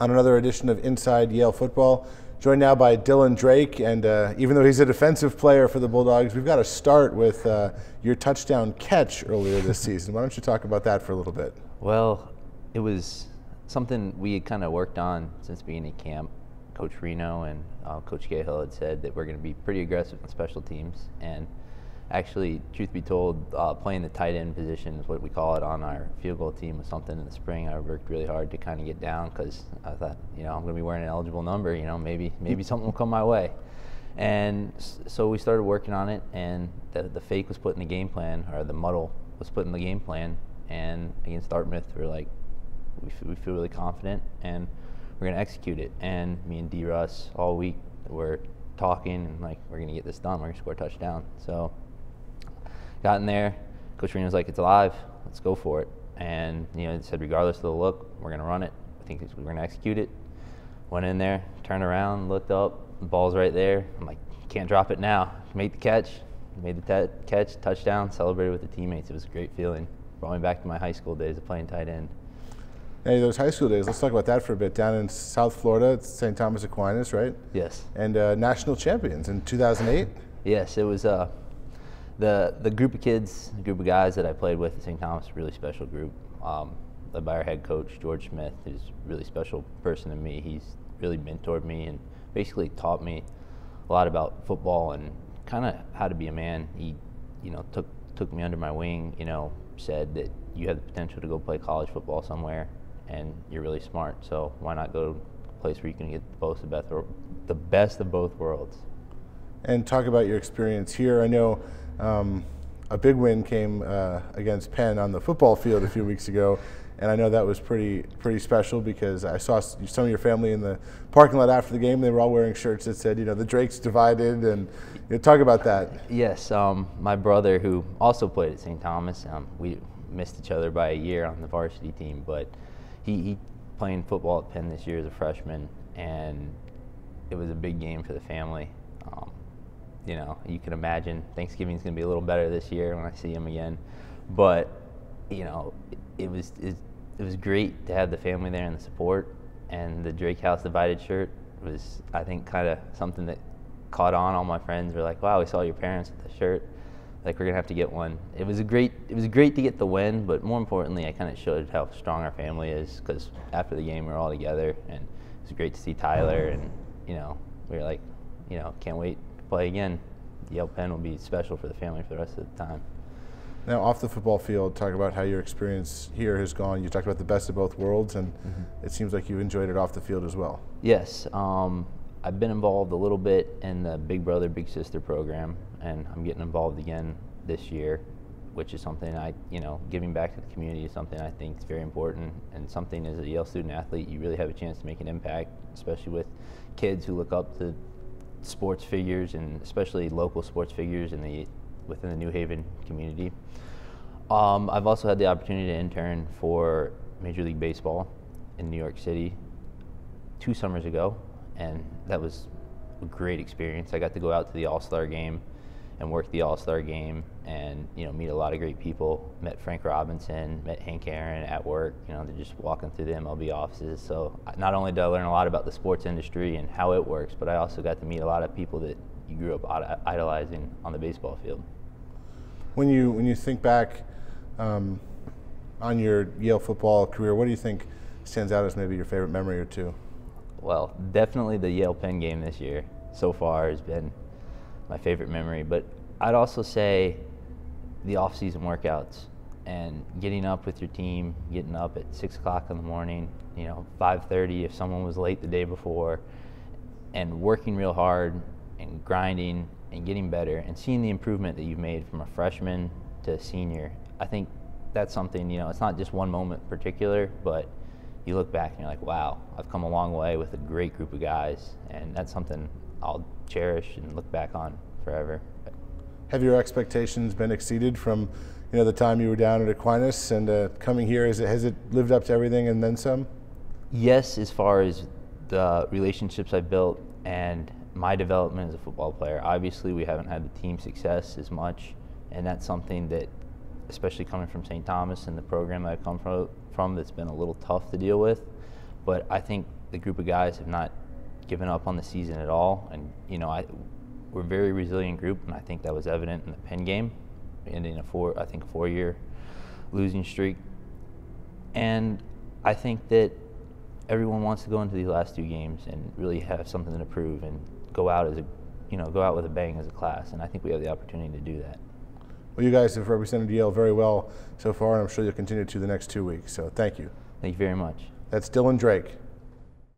on another edition of Inside Yale Football. Joined now by Dylan Drake, and even though he's a defensive player for the Bulldogs, we've got to start with your touchdown catch earlier this season. Why don't you talk about that for a little bit? Well, it was something we had kind of worked on since being at camp. Coach Reno and Coach Cahill had said that we're going to be pretty aggressive on special teams, and actually, truth be told, playing the tight end position is what we call it on our field goal team was something in the spring I worked really hard to kind of get down, because I thought, I'm going to be wearing an eligible number, maybe something will come my way. And so we started working on it, and the fake was put in the game plan, or the muddle was put in the game plan, and against Dartmouth, we're like, we feel really confident, and we're going to execute it. And me and D. Russ all week were talking, and like, we're going to get this done, we're going to score a touchdown. So got in there, Coach Reno was like, it's alive, let's go for it. And he said, regardless of the look, we're going to run it. I think we're going to execute it. Went in there, turned around, looked up, the ball's right there. I'm like, can't drop it now. Made the catch, catch, touchdown, celebrated with the teammates. It was a great feeling. Brought me back to my high school days of playing tight end. Hey, those high school days, let's talk about that for a bit. Down in South Florida, it's St. Thomas Aquinas, right? Yes. And national champions in 2008? Yes, it was the group of kids, the group of guys that I played with at St. Thomas, a really special group, led by our head coach, George Smith, who's a really special person to me. He's really mentored me and basically taught me a lot about football and kind of how to be a man. He, took me under my wing, said that you have the potential to go play college football somewhere, and you're really smart, so why not go to a place where you can get the best of both worlds. And talk about your experience here. I know a big win came against Penn on the football field a few weeks ago, and I know that was pretty special, because I saw some of your family in the parking lot after the game. They were all wearing shirts that said, the Drakes divided, and talk about that. Yes, my brother, who also played at St. Thomas, we missed each other by a year on the varsity team, but he playing football at Penn this year as a freshman, and it was a big game for the family. You can imagine Thanksgiving's going to be a little better this year when I see him again, but it was great to have the family there and the support, and the Drake House Divided shirt was, I think, kind of something that caught on. All my friends were like, wow, we saw your parents with the shirt, like, we're gonna have to get one. It was great to get the win, but more importantly, I kind of showed how strong our family is, because after the game we were all together, and it was great to see Tyler, and we were like, can't wait to play again. Yale Penn will be special for the family for the rest of the time. Now, off the football field, talk about how your experience here has gone. You talked about the best of both worlds, and it seems like you enjoyed it off the field as well. Yes, I've been involved a little bit in the Big Brother, Big Sister program, and I'm getting involved again this year, which is something giving back to the community is something I think is very important, and something as a Yale student athlete, you really have a chance to make an impact, especially with kids who look up to sports figures, and especially local sports figures within the New Haven community. I've also had the opportunity to intern for Major League Baseball in New York City 2 summers ago, and that was a great experience. I got to go out to the All-Star game and work the All-Star game, and meet a lot of great people. Met Frank Robinson, met Hank Aaron at work. They're just walking through the MLB offices. So not only did I learn a lot about the sports industry and how it works, but I also got to meet a lot of people that you grew up idolizing on the baseball field. When you think back on your Yale football career, what do you think stands out as maybe your favorite memory or two? Well, definitely the Yale Penn game this year so far has been my favorite memory, but I'd also say the off-season workouts and getting up with your team, getting up at 6 o'clock in the morning, 5:30 if someone was late the day before, and working real hard and grinding and getting better, and seeing the improvement that you've made from a freshman to a senior. I think that's something, it's not just one moment in particular, but you look back and you're like, wow, I've come a long way with a great group of guys, and that's something I'll cherish and look back on forever. Have your expectations been exceeded from the time you were down at Aquinas and coming here? Has it lived up to everything and then some? Yes, as far as the relationships I've built and my development as a football player. Obviously, we haven't had the team success as much, and that's something that, especially coming from St. Thomas and the program that I come from, that's been a little tough to deal with. but I think the group of guys have not given up on the season at all. And, you know, we're a very resilient group, and I think that was evident in the Penn game, ending a 4-year losing streak. And I think that everyone wants to go into these last 2 games and really have something to prove and go out with a bang as a class. And I think we have the opportunity to do that. Well, you guys have represented Yale very well so far, and I'm sure you'll continue to the next 2 weeks. So thank you. Thank you very much. That's Dylan Drake.